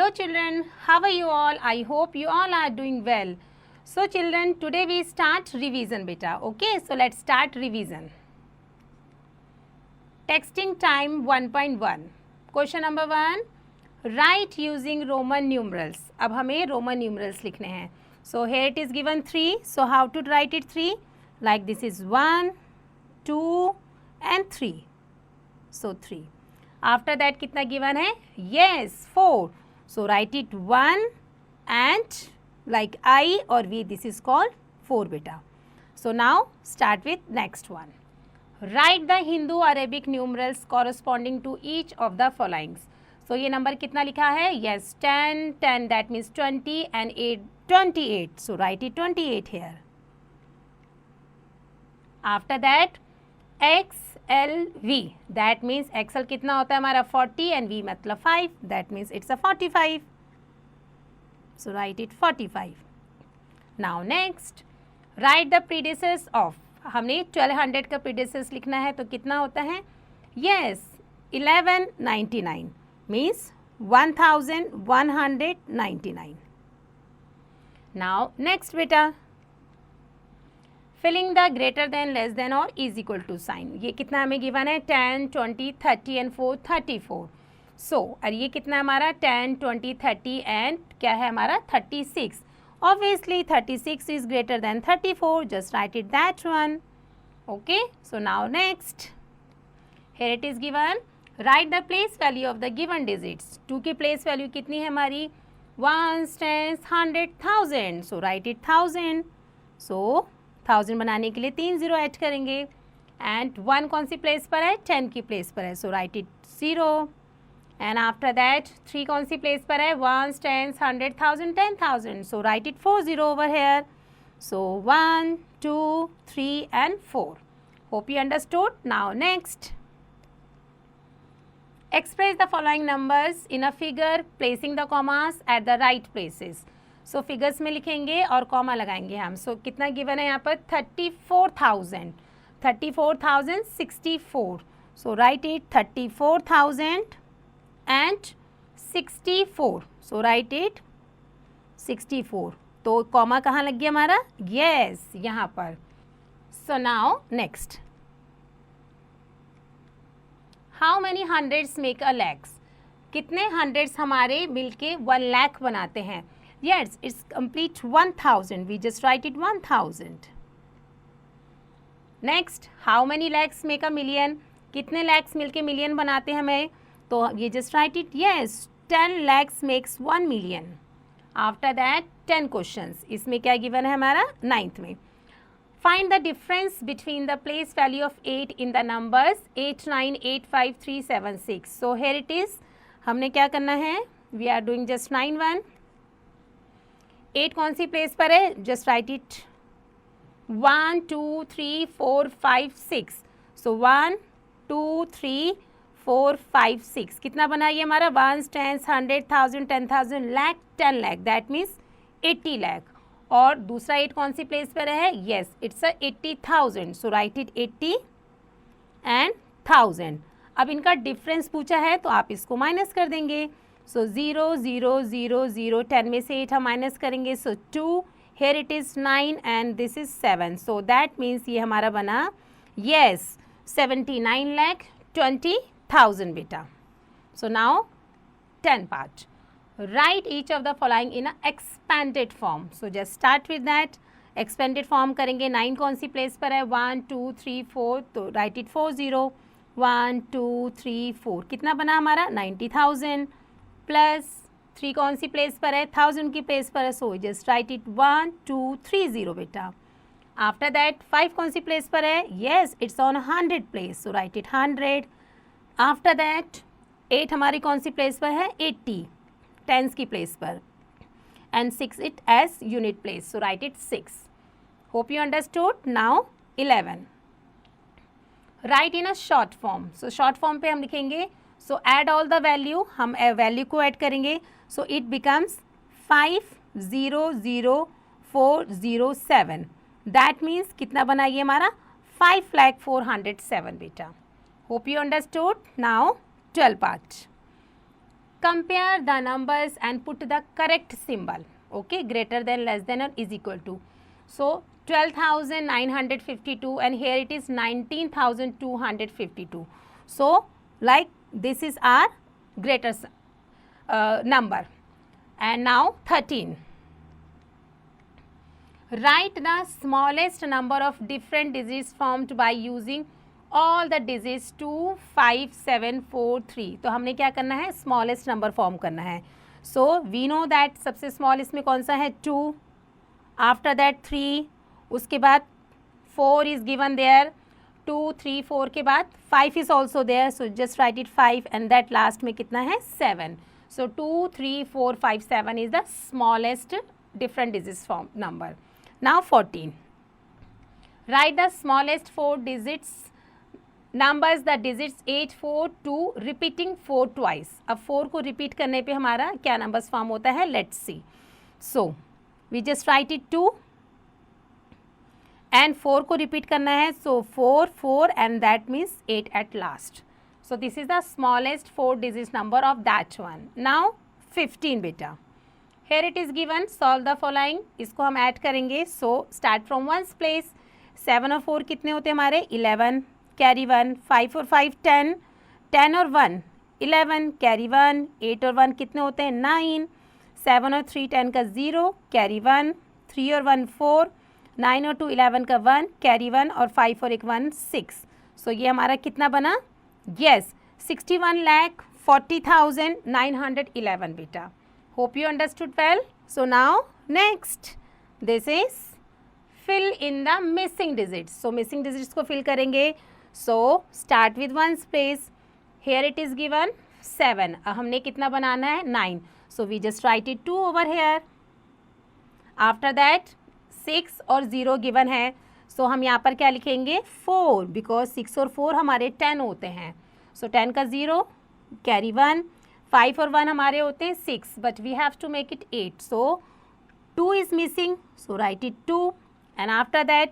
Hello children, how are you all? I hope you all are doing well. So children, today we start revision beta. Okay, so let's start revision. Texting time 1.1. Question number 1. Write using Roman numerals. अब हमें Roman numerals लिखने हैं. So here it is given 3. So how to write it 3? Like this is 1, 2 and 3. So 3. After that कितना given है? Yes, 4. So write it 1 and like I or V, this is called 4 beta. So now start with next one. Write the Hindu Arabic numerals corresponding to each of the followings. So ये number कितना लिखा है? Yes, 10, 10 that means 20 and 8, 28. So write it 28 here. After that XLV, that means XL कितना होता है हमारा 40 and V मतलब 5, that means it's a 45. So write it 45. Now next, write the predecessors of. हमने 1200 का predecessors लिखना है तो कितना होता है? Yes, 1199 means 1199. Now next beta. Filling the greater than, less than or is equal to sign. ये कितना हमें गिवन है? 10, 20, 30 and 4, 34. So, और ये कितना हमारा 10, 20, 30 and क्या है हमारा 36. Obviously 36 is greater than 34. Just write it that one. Okay. So now next. Here it is given. Write the place value of the given digits. 2 की place value कितनी है हमारी? 1, 10, 100, 1000. So write it 1000. So 1000 बनाने के लिए 3 0 add करेंगे and 1 कौन सी प्लेस पर है? 10 की प्लेस पर है. So write it 0 and after that 3 कौन सी प्लेस पर है? 1, 10, 100, 1000, 10,000. सो write it 4 0 over here. So 1, 2, 3 and 4. Hope you understood. Now next. Express the following numbers in a figure placing the commas at the right places. So figures में लिखेंगे और comma लगाएंगे हम. सो कितना गिवन है यहाँ पर? 34,000. 34,064. So write it 34,000 and 64. So write it 64. तो कॉमा कहाँ लग गया हमारा? यस, यहाँ पर. सो now next. How many hundreds make a lakhs? कितने हंड्रेड्स हमारे मिलके 1 लाख बनाते हैं? Yes, it's complete 1000. We just write it 1000. Next, how many lakhs make a million? कितने lakhs मिलके million बनाते हैं हमें? तो ये just write it. Yes, 10 lakhs makes 1 million. After that, 10 questions. इसमें क्या given है हमारा? 9th में. Find the difference between the place value of 8 in the numbers 8, 9, 8, 5, 3, 7, 6. So here it is. हमने क्या करना है? We are doing just 9 1. 8 कौन सी प्लेस पर है? Just write it 1, 2, 3, 4, 5, 6. सो 1, 2, 3, 4, 5, 6. कितना बना ये हमारा? 1, 10, 100, 1000, 10,000, लाख, 10 लाख. That means 80 lakh. और दूसरा 8 कौन सी प्लेस पर है? Yes, it's 80,000. So write it 80 and 1000. अब इनका डिफरेंस पूछा है तो आप इसको माइनस कर देंगे. सो 0, 0, 0, 0, 10 में से 8 हम माइनस करेंगे. So 2, here it is 9 and this is 7. So that means ये हमारा बना येस 79,20,000 बेटा. So now 10 part. Write each of the following in a expanded form. So just start with that. Expanded form करेंगे. 9 कौन सी place पर है? 1, 2, 3, 4. तो राइट इट 4 0. 1, 2, 3, 4. कितना बना हमारा? 90,000 प्लस 3 कौन सी प्लेस पर है? 1000 की प्लेस पर है. सो जस्ट राइट इट 1, 2, 3 0 बेटा. आफ्टर दैट 5 कौन सी प्लेस पर है? Yes, it's on 100 place. So write it 100. After that 8 हमारी कौन सी प्लेस पर है? 80 टेंस की प्लेस पर. And 6 it as unit place. So write it 6. Hope you understood. Now 11. Write in a short form. So short form पे हम लिखेंगे. So add all the value. हम वैल्यू को ऐड करेंगे. So it becomes 500407. That means कितना बना ये हमारा? 5,04,07 बेटा. Hope you understood. Now 12 part. compare the numbers and put the correct symbol. Okay, greater than, less than or is equal to. So 12,952 and here it is 19,252. So like this is our greater number. And now 13. Write the smallest number of different digits formed by using all the digits 2, 5, 7, 4, 3. तो हमने क्या करना है, smallest number form करना है. So we know that सबसे small इसमें कौन सा है, 2. आफ्टर दैट 3, उसके बाद 4 इज गिवन देयर, 2, 3, 4 के बाद 5 is also there. So just write it 5 and that last में कितना है, 7. So 2, 3, 4, 5, 7 is the smallest different digits form number. Now 14. Write the smallest 4 digits numbers, the digits 8, 4, 2 repeating 4 twice. अब 4 को repeat करने पे हमारा क्या numbers form होता है, let's see. So we just write it 2 and 4 को repeat करना है, so 4, 4 and that means 8 at last. So this is the smallest 4 digits number of that one. Now 15 beta. Here it is given, solve the following. इसको हम add करेंगे. So start from ones place. 7 और 4 कितने होते हैं हमारे, 11, carry 1, 5 और 5 10, 10 और 1 11, कैरी 1, 8 और 1 कितने होते हैं, 9, 7 और 3 10 का 0, कैरी 1, 3 और 1 4, 9 और 2 11 का 1, कैरी 1 और 5 और 1 6. सो ये हमारा कितना बना, यस 61,40,911 बेटा. Hope you understood well. So now next, this is fill in the missing digits. So missing digits को fill करेंगे. So start with ones place. Here it is given 7. हमने कितना बनाना है, 9. So we just write it 2 over here. After that 6 और 0 given है. So हम यहाँ पर क्या लिखेंगे, 4 because 6 और 4 हमारे 10 होते हैं. So 10 का 0, carry 1. 5 और 1 हमारे होते हैं 6, but we have to make it 8. So 2 is missing, so write it 2. And after that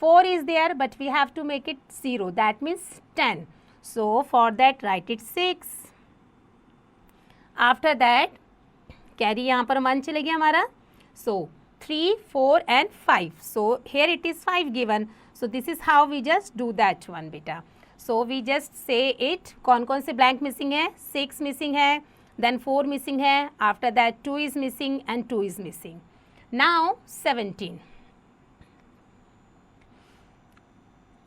4 is there, but we have to make it 0. That means 10. So for that write it 6. After that carry यहाँ पर 1 चले गया हमारा. So 3, 4 and 5. So here it is 5 given. So this is how we just do that one beta. So we just say it. कौन कौन से blank missing है, 6 missing है, then 4 missing है, after that 2 is missing and 2 is missing. Now 17.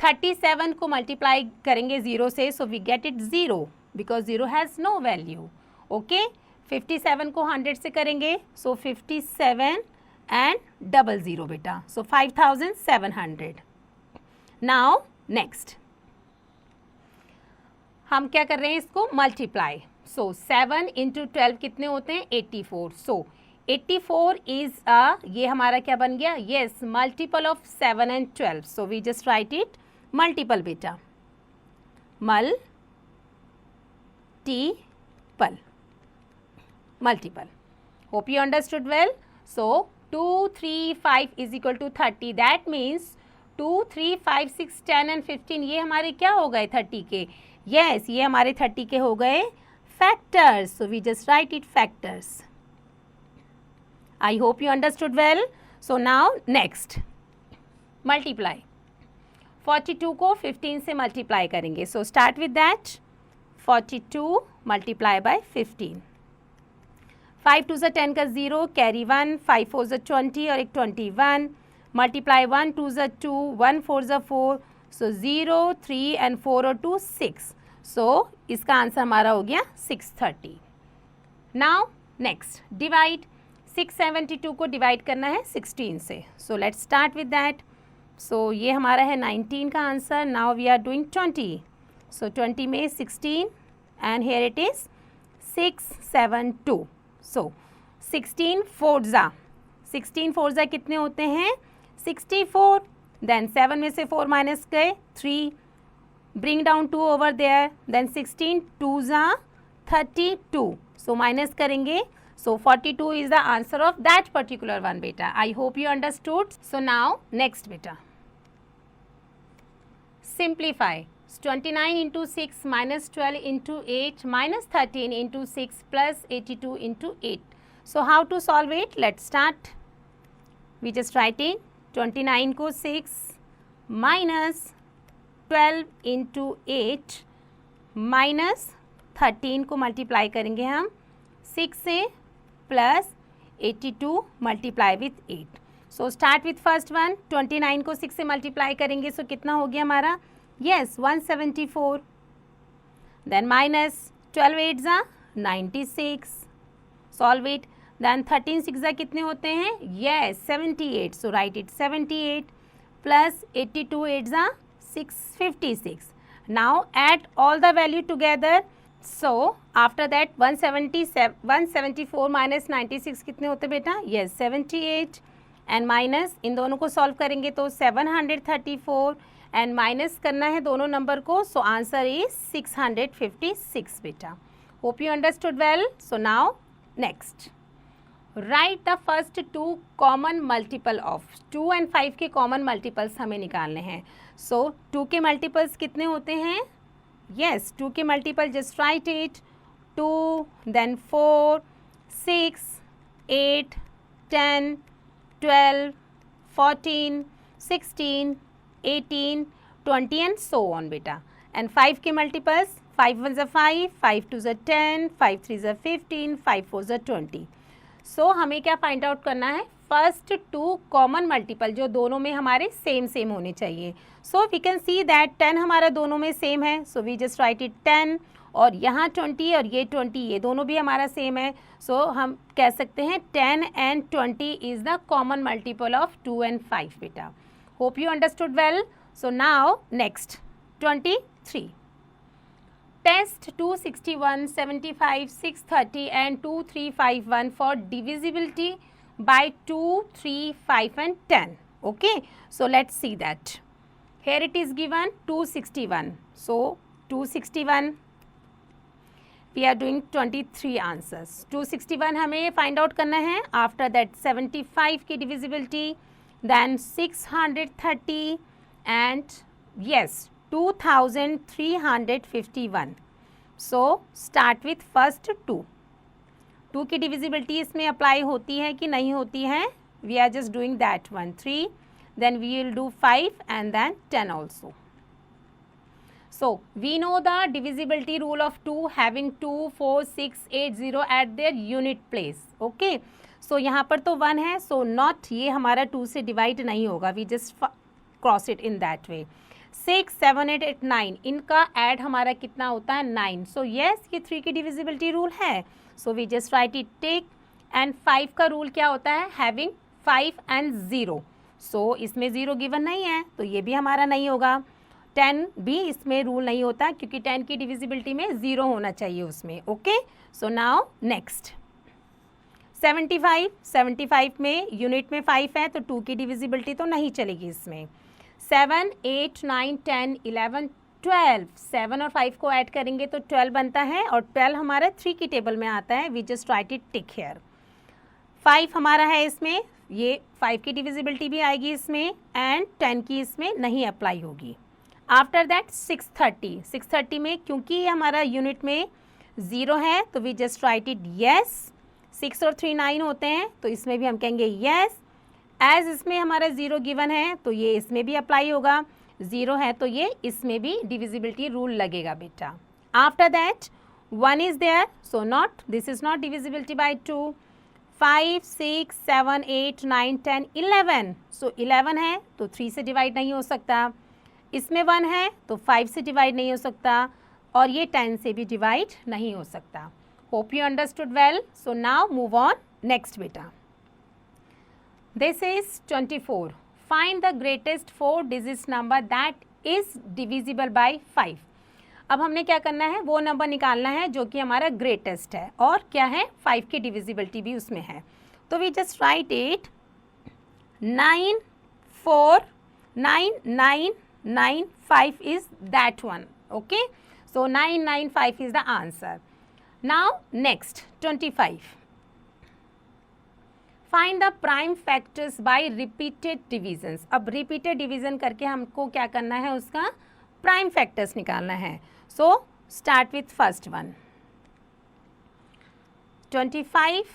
37 को multiply करेंगे 0 से, so we get it 0 because 0 has no value. Okay, 57 को 100 से करेंगे, so 57 and 00 बेटा, so 5,700. Now next हम क्या कर रहे हैं, इसको मल्टीप्लाई. सो 7 इंटू 12 कितने होते हैं, 84. सो 84 इज ये हमारा क्या बन गया, yes multiple of 7 and 12. So we just write it multiple बेटा, multiple. Hope you understood well. So 2, 3, 5 is equal to 30. That means 2, 3, 5, 6, 10 and 15 ये हमारे क्या हो गए, 30 के. Yes, ये हमारे 30 के हो गए factors. So we just write it factors. I hope you understood well. So now next multiply. 42 को 15 से multiply करेंगे. So start with that. 42 multiply by 15. 5 2 ज़ा 10 का 0, carry 1, 5 4 ज़ा 20 और एक 21. Multiply 1 2 ज़ा 2, 1 4 ज़ा 4. So 0, 3 and 4 और 2 6. So इसका आंसर हमारा हो गया 630. Now next divide. 672 को डिवाइड करना है 16 से. So let's start with that. So ये हमारा है 19 का answer. Now we are doing 20. So 20 में 16 and here it is 672. So 16 4 ज़ा कितने होते हैं, 64. Then 7 में से 4 माइनस गए 3, bring down 2 over there. Then 16 2 ज़ा 32. So माइनस करेंगे. So 42 is the answer of that particular one beta. I hope you understood. So now next beta, simplify. 29 into 6 minus 12 into 8 minus 13 into 6 plus 82 into 8. So how to solve it? Let's start. We just write in 29 को 6 minus 12 into 8 minus 13 को multiply करेंगे हम 6 से plus 82 multiply with 8. So start with first one. 29 को 6 से multiply करेंगे सो कितना हो गया हमारा? यस 174. देन माइनस 12 8 ज़ा 96. Solve it. देन 13 6 ज़ा कितने होते हैं? Yes 78. So write it 78 plus 82 8 ज़ा 656. Now add all the value together. So after that 174 minus 96 कितने होते बेटा? यस 78. एंड माइनस इन दोनों को सॉल्व करेंगे तो 734 एंड माइनस करना है दोनों नंबर को. सो आंसर इज 656 बेटा. Hope you understood well. So now next write the first two common multiple of 2 and 5 के कॉमन मल्टीपल्स हमें निकालने हैं. सो 2 के मल्टीपल्स कितने होते हैं? यस 2 के multiple just write it. 2 then 4 6 8 10 12 14 16 18 20 and so on बेटा. एंड 5 के मल्टीपल्स 5 1 ज़ा 5 5 2 ज़ा 10 5 3 ज़ा 15 5 4 ज़ा 20. सो हमें क्या फाइंड आउट करना है? फर्स्ट 2 कॉमन मल्टीपल जो दोनों में हमारे सेम सेम होने चाहिए. So we can see that 10 हमारा दोनों में सेम है. So we just write it 10 और यहाँ 20 और ये 20 ये दोनों भी हमारा सेम है. सो हम कह सकते हैं 10 and 20 is the common multiple of 2 and 5 बेटा. Hope you understood well. So now next 23. Test 261 75 630 and 2351 for divisibility by 2 3 5 and 10. Okay, so let's see that. Here it is given 261. So 261 we are doing 23 answers. 261 हमें find out करना है. After that 75 की divisibility, then 630 and yes 2351. So start with first 2 की divisibility इसमें apply होती है कि नहीं होती है? We are just doing that one. 3 then we will do 5 and then 10 also. So we know the divisibility rule of 2 having 2 4 6 8 0 at their unit place. Okay, so यहाँ पर तो 1 है. So not ये हमारा 2 से डिवाइड नहीं होगा. We just cross it in that way. 6 7 8 8 9 इनका ऐड हमारा कितना होता है? 9. So yes ये 3 की डिविजिबिलिटी रूल है. So we just write it take. and 5 का रूल क्या होता है? having 5 and 0. So इसमें 0 गिवन नहीं है तो ये भी हमारा नहीं होगा. 10 भी इसमें रूल नहीं होता क्योंकि 10 की डिविजिबिलिटी में 0 होना चाहिए उसमें. ओके, सो नाउ नेक्स्ट 75 में यूनिट में 5 है तो 2 की डिविजिबिलिटी तो नहीं चलेगी इसमें. 7 8 9 10 11 12 7 और 5 को ऐड करेंगे तो 12 बनता है और 12 हमारा 3 की टेबल में आता है. We just write it tick here. 5 हमारा है इसमें, ये 5 की डिविजिबिलिटी भी आएगी इसमें एंड 10 की इसमें नहीं अप्लाई होगी. आफ्टर दैट 630 में क्योंकि ये हमारा यूनिट में 0 है तो we just write it yes. 6 और 3 9 होते हैं तो इसमें भी हम कहेंगे येस. एज इसमें हमारा 0 गिवन है तो ये इसमें भी अप्लाई होगा. 0 है तो ये इसमें भी डिविजिबिलिटी रूल लगेगा बेटा. After that 1 is there so not, this is not divisibility by 2. 5 6 7 8 9 10 11. So 11 है तो 3 से डिवाइड नहीं हो सकता. इसमें 1 है तो 5 से डिवाइड नहीं हो सकता और ये 10 से भी डिवाइड नहीं हो सकता. Hope you understood well. So now move on next बेटा. This is 24. Find the greatest 4 digit number that is divisible by 5. अब हमने क्या करना है? वो नंबर निकालना है जो कि हमारा ग्रेटेस्ट है और क्या है? 5 की डिविजिबिलिटी भी उसमें है. तो we just write it 9 4 9 9 9 5 is that one. Okay, so 9 9 5 is the answer. Now next 25. Find the prime factors by repeated divisions. अब repeated division करके हमको क्या करना है? उसका प्राइम फैक्टर्स निकालना है. सो स्टार्ट विथ फर्स्ट वन 25.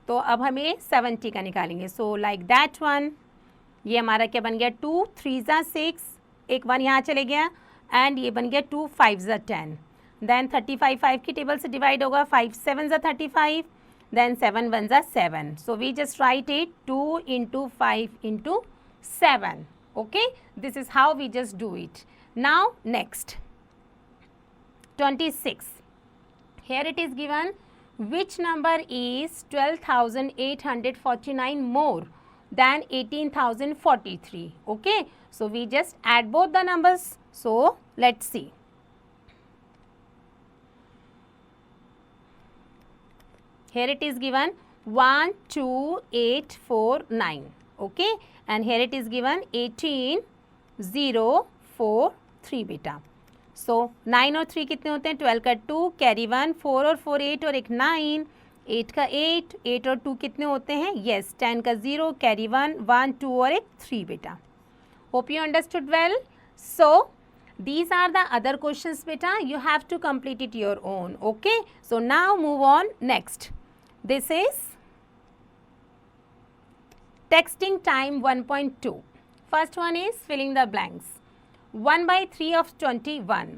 तो अब हमें 70 का निकालेंगे. So like that one. ये हमारा क्या बन गया 2 3 ज़ा 6, एक 1 यहाँ चले गया एंड ये बन गया 2 5 ज़ा 10. देन 35 5 की टेबल से डिवाइड होगा. 5 7 ज़ा 35, देन 7 1 ज़ा 7. So we just write it 2 into 5 into 7. Okay, this is how we just do it. Now next 26. Here it is given which number is 12,849 more than 18,043. Okay, so we just add both the numbers. So let's see. Here it is given 1 2 8 4 9. Okay, and here it is given 18 0 4 3 बेटा. सो 9 और 3 कितने होते हैं? 12 का 2 carry 1, 4 और 4 8 और एक 9, 8 का 8, 8 और 2 कितने होते हैं? येस 10 का 0 कैरी 1, 1 2 और एक 3 बेटा. Hope you understood well. So these are the other questions beta. You have to complete it your own. Okay, so now move on next. This is texting time 1.2. First one is filling the blanks. 1/3 of 21.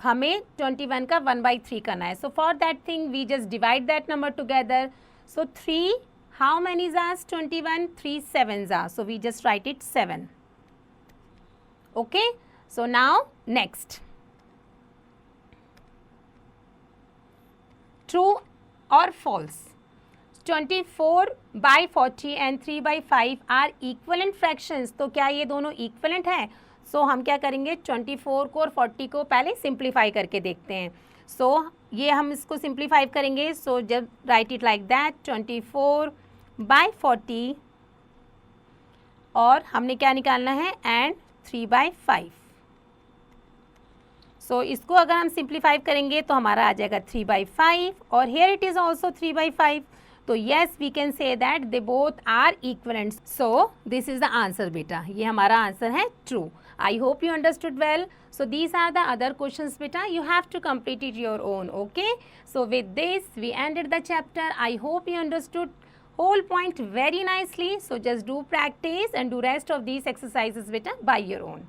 हमें 21 का 1/3 करना है. So for that thing we just divide that number together. So 3 how many is 21? 3 7s are. So we just write it 7. Okay. So now next. True or false? 24/40 and 3/5 are equivalent fractions. तो क्या ये दोनों equivalent हैं? So हम क्या करेंगे 24 को और 40 को पहले सिंप्लीफाई करके देखते हैं. So ये हम इसको सिंप्लीफाई करेंगे. So जब write it like that 24/40 और हमने क्या निकालना है and 3/5. So इसको अगर हम सिंप्लीफाई करेंगे तो हमारा आ जाएगा 3/5 और here it is also 3/5. तो yes we can say that they both are equivalent. So this is the answer beta. ये हमारा आंसर है true. I hope you understood well. So these are the other questions beta. You have to complete it your own. Okay. So with this we ended the chapter. I hope you understood whole point very nicely. So just do practice and do rest of these exercises beta by your own.